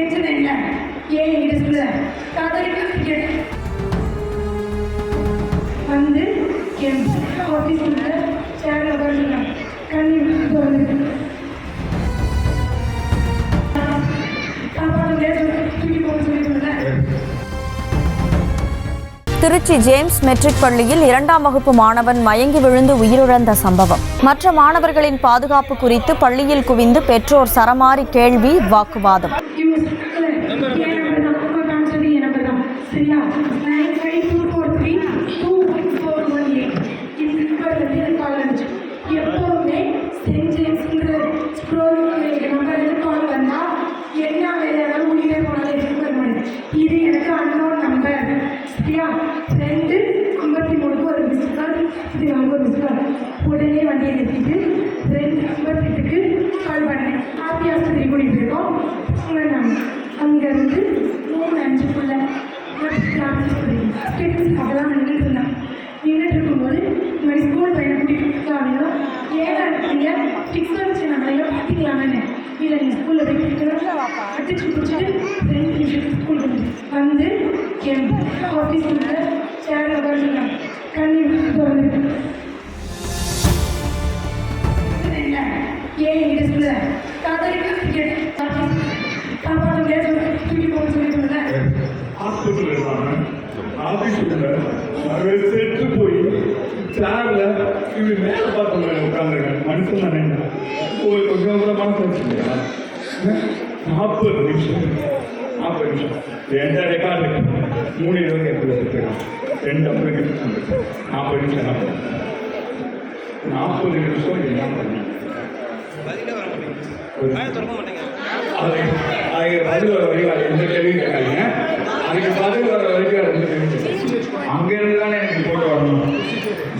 செஞ்சது என்ன ஏன் என்கிட்ட சொல்ல காதலிக்க வந்து என் ஆஃபீஸில் சேரில் உட்காந்துருக்கேன். கண்ணீர் வந்து திருச்சி ஜேம்ஸ் மெட்ரிக் பள்ளியில் 2ஆம் வகுப்பு மாணவன் மயங்கி விழுந்து உயிரிழந்த சம்பவம். மற்ற மாணவர்களின் பாதுகாப்பு குறித்து பள்ளியில் குவிந்து பெற்றோர் சரமாரி கேள்வி, வாக்குவாதம். இது எனக்கு அன்னோன் நம்பர். சரியா? 2:53 ஒரு மிஸ் கால், இது நமக்கு ஒரு மிஸ் கால். உடனே வண்டியை நிறுத்திட்டு 2:58க்கு கால் பண்ணேன். ஆர்த்தி ஆஸ்பத்திரி கூட்டிகிட்டு இருக்கோம். அங்கேருந்து 3:05க்குள்ள அதெல்லாம் நின்றுட்டு இருந்தேன். நின்றுட்டு இருக்கும்போது இந்த மாதிரி ஸ்கூல் பையனை கூட்டிகிட்டு அப்படின்னா ஏன்னா நீங்கள் ஃபிக்ஸ் வச்சு நம்மளையோ பார்த்துக்கலாமே. இல்லை நீங்கள் ஸ்கூலில் போய் கொடுத்துருவோம் அடிச்சு பிடிச்சிட்டு 2 நிமிஷத்துக்கு ஸ்கூல் வந்து என் ஆஃபீஸில் சேரில் உட்காந்துருக்கேன். கண்ணீர் வந்து ஏன் என்கிட்ட சொல்ல காதலிக்க காப்பாற்ற தூக்கி போக சொல்லி சொன்னேன். செட்டு போய் சேர்ல இப்படி மேலே பார்த்து உட்காந்துருக்கேன். மனுஷன் தானே கொஞ்சம் கூட மனசு வச்சுருக்கேன். 40 நிமிஷம் எந்த ரெக்கார்டு 3:20 எப்படி வச்சுருக்கேன். 2:50 40 நிமிஷம் 40 நிமிஷம் என்ன பண்ணேன். அதுக்கு பதில் வர வரைக்கும் எந்த கேள்வியும் கேட்காதீங்க. அதுக்கு பதில் வர வரைக்கும் அங்கேருந்து தானே எனக்கு போட்டு வரணும்.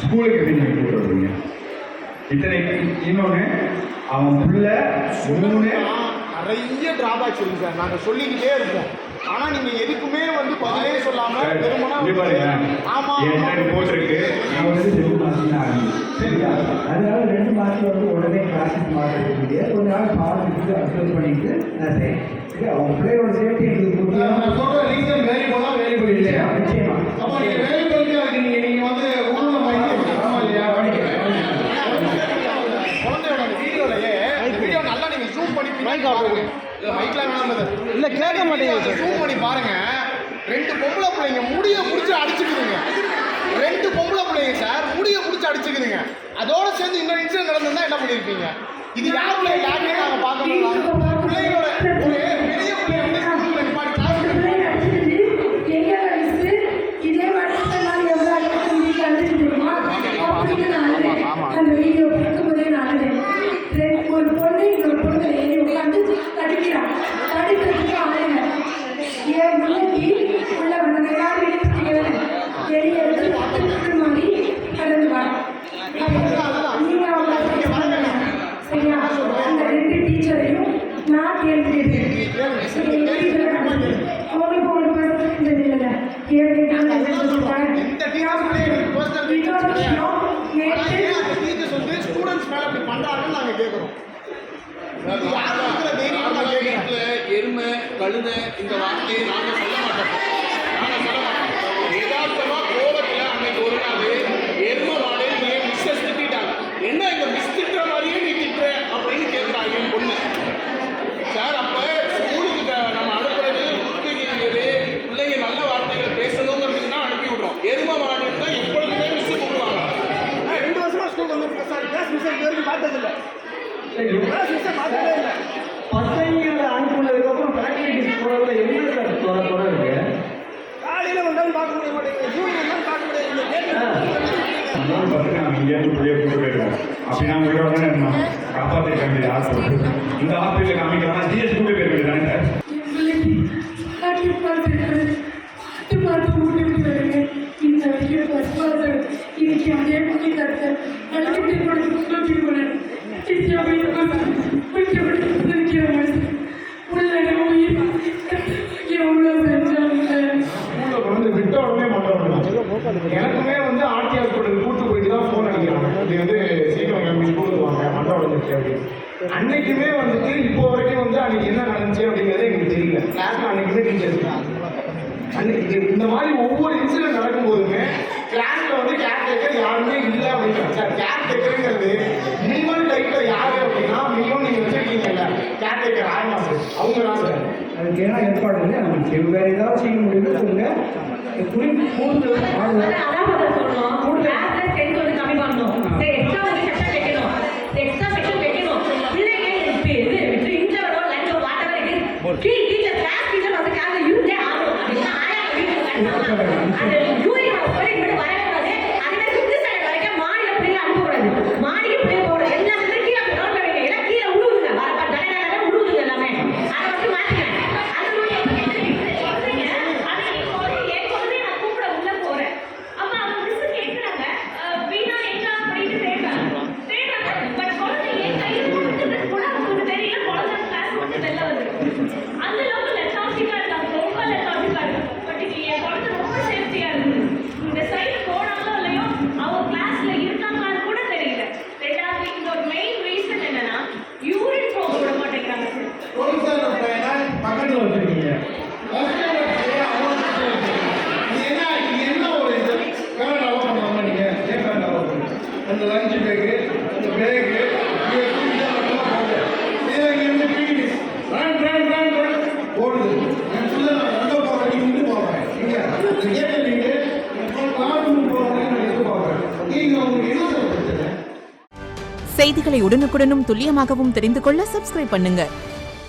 ஸ்கூலுக்கு நீங்கள் போட்டு வருவீங்க. இத்தனை இன்னொன்று அவன் புள்ள 3 நிறைய டிராபேக்ஸ் இருக்கு சார். நாங்கள் சொல்லிக்கிட்டே இருப்போம். ஆனால் நீங்கள் எதுக்குமே வந்து பதிலே சொல்லாமல் போட்டிருக்கு. அதனால 2 மாதம் வந்து உடனே கிளாஸஸ் மாற்றிட்டு கொஞ்ச நாள் பார்த்துட்டு அப்சர்வ் பண்ணிட்டு அவங்க பிள்ளையோட சேஃப்டி எங்களுக்கு முக்கியம். ரீசன் வேலை போனால் வேலை போயிடுச்சு. நிச்சயமா அப்போ நீங்கள் வேலை போயிட்டு நீங்கள் வந்து குழந்தையோட வீடியோலையே வீடியோ நல்லா நீங்கள் ஜூம் பண்ணி மைக்லாம் வேணாம் இல்லை கேட்க மாட்டேங்குது. ஜூம் பண்ணி பாருங்க. 2 பொம்பளை பிள்ளைங்க முடியை பிடிச்சி அடிச்சுக்குதுங்க. 2 பொம்பளை பிள்ளைங்க சார் முடியை பிடிச்சி அடிச்சுக்குதுங்க. அதோட சேர்ந்து இன்னொரு இன்சிடென்ட் நடந்திருந்தா என்ன பண்ணியிருப்பீங்க? இது யார் பிள்ளைங்க யாருமே நாங்கள் பார்க்கணும். பிள்ளைங்களோட ஒரு பெரிய பிள்ளைங்க அந்த வீடியோ பார்க்கும்போதே நான் ஒரு பொண்ணு இன்னொரு பொண்ணு ஏறி உட்காந்து தடிக்கிறான். தடிக்கிறதுக்கு ஆளுங்க என் பிள்ளைக்கு உள்ள வந்தாங்க. யாரும் வெளியே எடுத்து பார்த்து மாதிரி கடந்து வரோம். நீங்கள் அவங்க சரியா? அந்த 2 டீச்சரையும் நான் கேள்வி அவங்களுக்கு இல்லை கேள்வி எருமை கழுதை இந்த வார்த்தையை நாங்கள் சொல்ல மாட்டோம். யதார்த்தமா கோபத்தில் அன்னைக்கு ஒரு நாள் எருமை மாடு மிஸ்ஸஸ் திட்டாங்க. என்ன இங்க மிஸ் திட்டுற மாதிரியே நீ திட்டுற அப்படின்னு கேட்குறாங்க என் பொண்ணு. சார் அப்போ ஸ்கூலுக்கு நம்ம அனுப்புறது பிள்ளைங்க நல்ல வார்த்தைகள் பேசணுங்கிறதுக்கு தான் அனுப்பி விடுறோம். எருமை மாடு தான் எப்பொழுதுமே மிஸ் கூப்பிடுவாங்க. 2 வருஷமா ஸ்கூல் வந்து சார் கிளாஸ் மிஸ் இது வரைக்கும் பார்த்ததில்லை. பார்த்ததே இல்லை. பசங்களோட அனுப்புனதுக்கப்புறம் ஃபேக்டரிக்கு போகிறதுல என்ன குறை இருக்கு? காலையில் வந்தாலும் பார்க்க முடிய மாட்டேங்குது. ஜூன் வந்தாலும் பார்க்க முடியாது. இங்கேருந்து வெளியே கொண்டு போயிருக்கோம். அப்படின்னா உங்களோட தானே காப்பாற்றிருக்காங்க ஹாஸ்பிட்டல். இந்த ஹாஸ்பிட்டலுக்கு காமிக்கலாம் ஜிஎஸ் கொண்டு போயிருக்கீங்க தானே சார்? இன்னைக்கு அதே மாதிரி கருத்து விட்ட உடனே எனக்குமே வந்து ஆர்டி ஹாஸ்பிட்டல் கூட்டு போயிட்டு தான் ஃபோன் அடிக்கிறாங்க. இது வந்து சீக்கிரம் கிளம்பி ஸ்கூலுக்கு வாங்க மண்டை உடஞ்சிருச்சு அப்படின்னு. அன்னைக்குமே வந்துட்டு இப்போ வரைக்கும் வந்து அன்னைக்கு என்ன நடந்துச்சு அப்படிங்கிறது எங்களுக்கு தெரியல. அங்கே டீச்சர்ஸ் அன்னைக்கு இந்த மாதிரி ஒவ்வொரு இன்சிடென்ட் நடக்கும்போதுமே கிளாஸ்ல வந்து கேர்டேக்கர் யாருமே இல்லை அப்படின்னு சார். கேர்டேக்கருங்கிறது மினிமம் டைப்ல யாரு அப்படின்னா மினிமம் நீங்க வச்சிருக்கீங்கல்ல கேர்டேக்கர் ஆயிரம் அவங்க தான் சார். அதுக்கு ஏன்னா ஏற்பாடு இல்லை நமக்கு வேறு ஏதாவது செய்ய முடியும்னு சொல்லுங்க. கூடுதல் ஆளுநர் அதான் பதில் சொல்லணும். கிளாஸ்ல ஸ்ட்ரென்த் வந்து கம்மி பண்ணணும். சரி, எக்ஸ்ட்ரா வந்து செக்ஷன் வைக்கணும். எக்ஸ்ட்ரா செக்ஷன் வைக்கணும். பிள்ளைங்க இது இன்டர்வலோ லஞ்சோ வாட்டவர் இது டீச்சர் கிளாஸ் டீச்சர் வந்து கிளாஸ்ல யூஸே ஆகும். அப்படின்னா ஆயா வீட்டுக்கு கட்டணும். அது யூரின் போய் இப்படி வரக்கூடாது. அதுவே சுத்தி சைடு வரைக்கும் மாடியில பிள்ளைங்க அனுப்பக்கூடாது. மாடிக்கு பிள்ளைங்க போகணும். எல்லா பிள்ளைங்க கீழே அப்படி டவுன் பண்ணுவீங்க. எல்லாம் கீழே உழுவுங்க. வர தலைநகர உழுவுங்க எல்லாமே. அதை வந்து மாற்றுங்க. அது வந்து பக்கத்தில் வச்சுருக்கீங்க. அந்த லஞ்ச் பேக்கு அந்த பேக்கு போடுது. நான் சொல்ல நான் எங்கே போகிறேன் நீ இருந்து போகிறேன் இங்கே கேட்ட நீங்கள் கிளாஸ் போகிறேன் நான் எதிர்பார்க்குறேன். நீங்கள் உங்களுக்கு என்ன சார் பிரச்சனை? செய்திகளை உடனுக்குடனும் துல்லியமாகவும் தெரிந்து கொள்ள சப்ஸ்கிரைப் பண்ணுங்க.